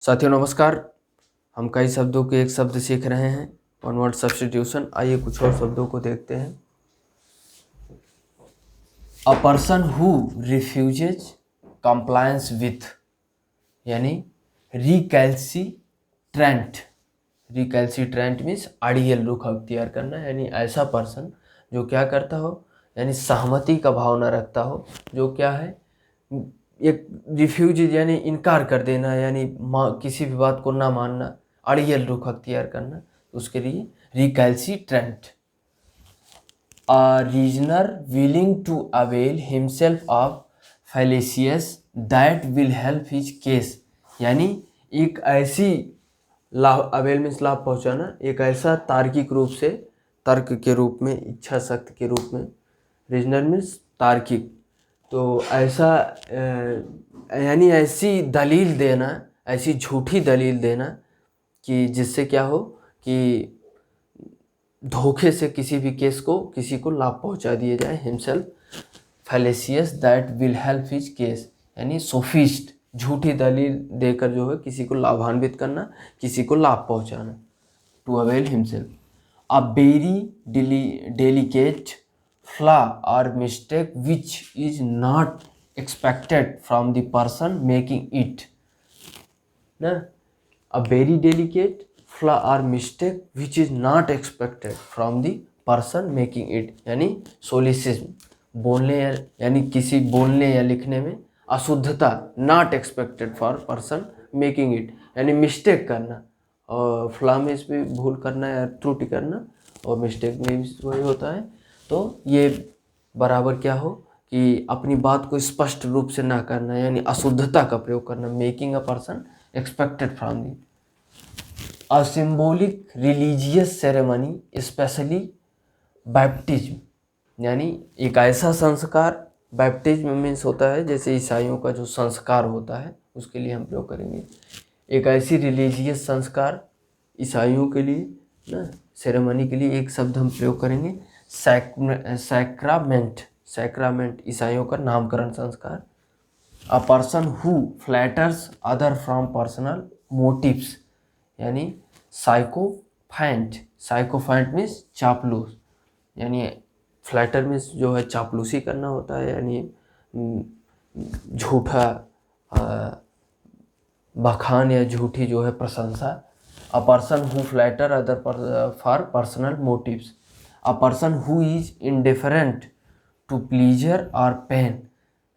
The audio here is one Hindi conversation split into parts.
साथियों नमस्कार। हम कई शब्दों के एक शब्द सीख रहे हैं, वन वर्ड सब्स्टिट्यूशन। आइए कुछ और शब्दों को देखते हैं। अ person who refuses compliance with, यानी रिकैल्सिट्रेंट। रिकैल्सिट्रेंट मीन्स अड़ियल रुख अख्तियार करना, यानी ऐसा पर्सन जो क्या करता हो, यानी सहमति का भावना रखता हो, जो क्या है, एक रिफ्यूज यानी इनकार कर देना, यानी किसी भी बात को ना मानना, अड़ियल रुख अख्तियार करना, उसके लिए recalcitrant. A reasoner willing to avail himself of fallacious that will help his case, यानी एक ऐसी लाभ, अवेल मीन्स लाभ पहुंचाना, एक ऐसा तार्किक रूप से, तर्क के रूप में, इच्छा शक्ति के रूप में। रीजनर मीन्स तार्किक, तो ऐसा यानी ऐसी दलील देना, ऐसी झूठी दलील देना कि जिससे क्या हो कि धोखे से किसी भी केस को, किसी को लाभ पहुंचा दिया जाए। Himself fallacious that will help his case, यानी सोफिस्ट, झूठी दलील देकर जो है किसी को लाभान्वित करना, किसी को लाभ पहुंचाना। To avail himself. A very delicate flaw और mistake which is not expected from the person making it ना। अ वेरी डेलिकेट फ्लॉ और mistake which is not expected from the person making it, यानी सोलिसिज्म, बोलने यानी किसी बोलने या लिखने में अशुद्धता, not expected for person making it, यानी मिस्टेक करना, और फ्लॉ में भी भूल करना या त्रुटि करना, और मिस्टेक में भी वही होता है। तो ये बराबर क्या हो कि अपनी बात को स्पष्ट रूप से ना करना, यानी अशुद्धता का प्रयोग करना। Making a person expected from the. A symbolic religious ceremony, especially baptism, यानी एक ऐसा संस्कार, बैप्टिज्म मीन्स होता है जैसे ईसाइयों का जो संस्कार होता है, उसके लिए हम प्रयोग करेंगे। एक ऐसी रिलीजियस संस्कार ईसाइयों के लिए ना, सेरेमनी के लिए एक शब्द हम प्रयोग करेंगे, सैक्रामेंट। सैक्रामेंट ईसाइयों का नामकरण संस्कार। A person who flatters other from personal motives, यानी साइकोफैंट। साइकोफैंट मीन्स चापलूस, यानी फ्लैटर मीन्स जो है चापलूसी करना होता है, यानी झूठा बखान या झूठी जो है प्रशंसा। A person who flatter other for personal motives. A person who is indifferent to pleasure और पेन,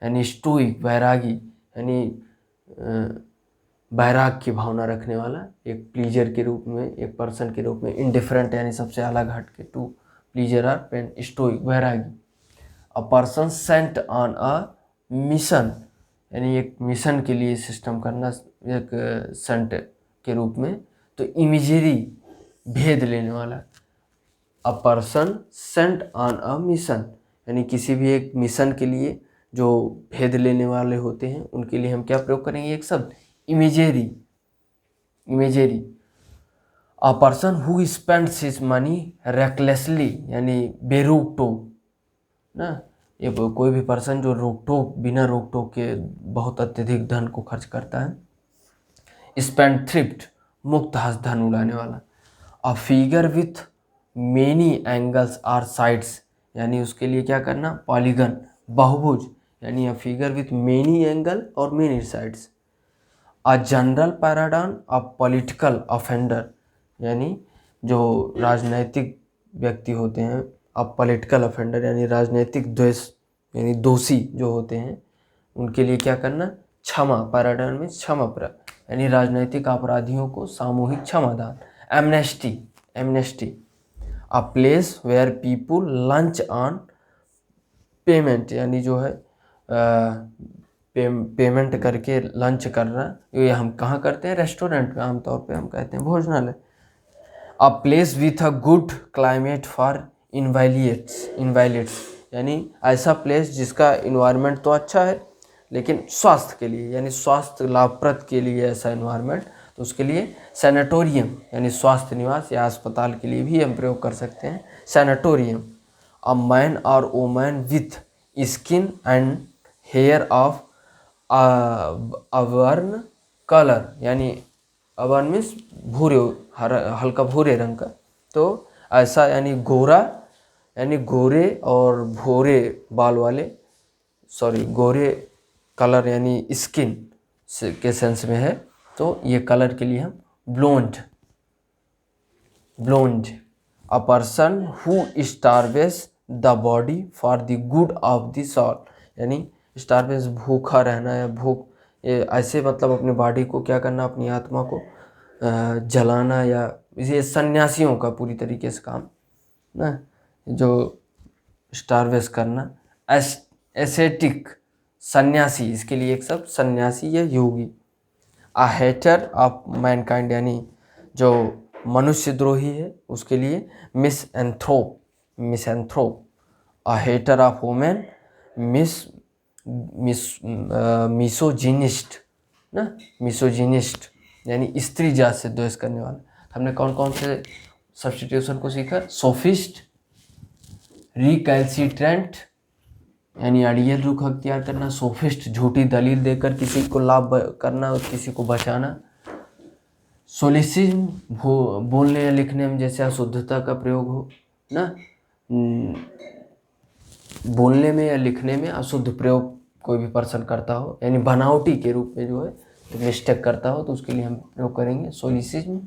यानी स्टोइक, वैरागी, यानी बैराग की भावना रखने वाला, एक प्लीजर के रूप में, एक पर्सन के रूप में। इंडिफरेंट यानी सबसे अलग हट के, टू प्लीजर और पेन, स्टोइक, वैरागी। A person sent on a mission, यानी एक मिशन के लिए सिस्टम करना, एक सेंट के रूप में। तो इमेजरी, भेद लेने वाला। अ person sent on a mission, यानी किसी भी एक मिशन के लिए जो भेद लेने वाले होते हैं, उनके लिए हम क्या प्रयोग करेंगे, एक शब्द imagery. Imagery. A person who spends his money recklessly, यानी बेरोक टोक ना। ये कोई भी पर्सन जो रोक टोक, बिना रोक टोक के बहुत अत्यधिक धन को खर्च करता है। स्पेंड थ्रिफ्ट, मुक्त हस्त धन उड़ाने वाला। A figure with many angles or sides, यानी उसके लिए क्या करना, पॉलीगन, बहुभुज, यानी a figure with many angle और many sides. A general pardon of political offender, यानी जो राजनैतिक व्यक्ति होते हैं, अब पॉलिटिकल ऑफेंडर यानी राजनैतिक द्वेष, यानी दोषी जो होते हैं, उनके लिए क्या करना, क्षमा। पैराडान में क्षमा, यानी राजनैतिक अपराधियों को सामूहिक क्षमादान। Amnesty. Amnesty. A place where people lunch on payment, यानी जो है पेमेंट करके लंच करना। ये हम कहाँ करते हैं, रेस्टोरेंट में, आमतौर पे हम कहते हैं भोजनालय। A place with a good climate for invalids. Invalids, यानी ऐसा प्लेस जिसका इन्वायरमेंट तो अच्छा है, लेकिन स्वास्थ्य के लिए, यानी स्वास्थ्य लाभप्रद के लिए ऐसा इन्वायरमेंट, तो उसके लिए सैनिटोरियम, यानी स्वास्थ्य निवास या अस्पताल के लिए भी हम प्रयोग कर सकते हैं, सैनिटोरियम। अ मैन और woman with skin and hair of auburn colour, यानी अबान मीन्स भूरे, हल्का भूरे रंग का। तो ऐसा यानी गोरा, यानी गोरे और भूरे बाल वाले, सॉरी गोरे कलर यानी स्किन के सेंस में है। तो ये कलर के लिए हम blond, blond, a person who starves the body for the good of the soul, यानी स्टारवेस भूखा रहना या भूख, ऐसे मतलब अपनी बॉडी को क्या करना, अपनी आत्मा को जलाना, या ये सन्यासियों का पूरी तरीके से काम ना, जो स्टारवेस करना। एसेटिक, सन्यासी, इसके लिए एक शब्द सन्यासी या योगी। अ हेटर ऑफ मैनकाइंड, यानी जो मनुष्य द्रोही है उसके लिए misanthrope, misanthrope. A hater of women, misogynist ना, मिसोजिनिस्ट यानी स्त्री जात से द्वेष करने वाला। हमने कौन कौन से सब्स्टिट्यूशन को सीखा? सोफिस्ट, रिकैल्सिट्रेंट यानी अड़ियल रुख अख्तियार करना, सोफिस्ट झूठी दलील देकर किसी को लाभ करना और किसी को बचाना, सोलिसिज्म बोलने या लिखने में जैसे अशुद्धता का प्रयोग हो ना, बोलने में या लिखने में अशुद्ध प्रयोग कोई भी पर्सन करता हो, यानी बनावटी के रूप में जो है तो मिस्टेक करता हो, तो उसके लिए हम प्रयोग करेंगे सोलिसिज्म।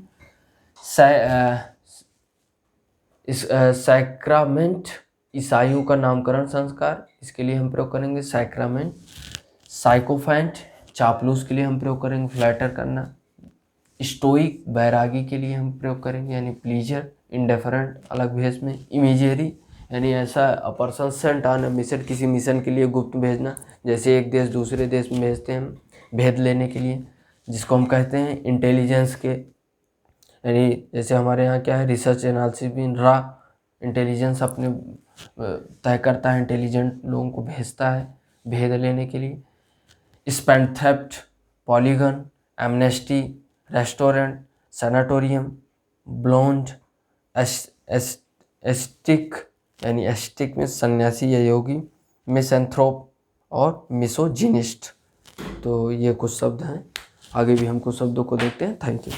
सैक्रामेंट, ईसाइयों का नामकरण संस्कार, इसके लिए हम प्रयोग करेंगे सैक्रामेंट। साइकोफेंट, चापलूस के लिए हम प्रयोग करेंगे फ्लैटर करना। स्टोइक, बैरागी के लिए हम प्रयोग करेंगे यानी प्लीजर, इंडिफरेंट, अलग भेष में। इमेजरी यानी ऐसा person sent on a mission, किसी मिशन के लिए गुप्त भेजना, जैसे एक देश दूसरे देश में भेजते हैं हम भेद लेने के लिए, जिसको हम कहते हैं इंटेलिजेंस के, यानी जैसे हमारे यहाँ क्या है, रिसर्च एनालिसिस भी रॉ इंटेलिजेंस अपने तय करता है, इंटेलिजेंट लोगों को भेजता है भेद लेने के लिए। Spendthrift, polygon, amnesty, restaurant, sanatorium, blond, ascetic यानी एस्टिक में सन्यासी या योगी, मिसएंथ्रोप और मिसोजिनिस्ट। तो ये कुछ शब्द हैं, आगे भी हम कुछ शब्दों को देखते हैं। Thank you.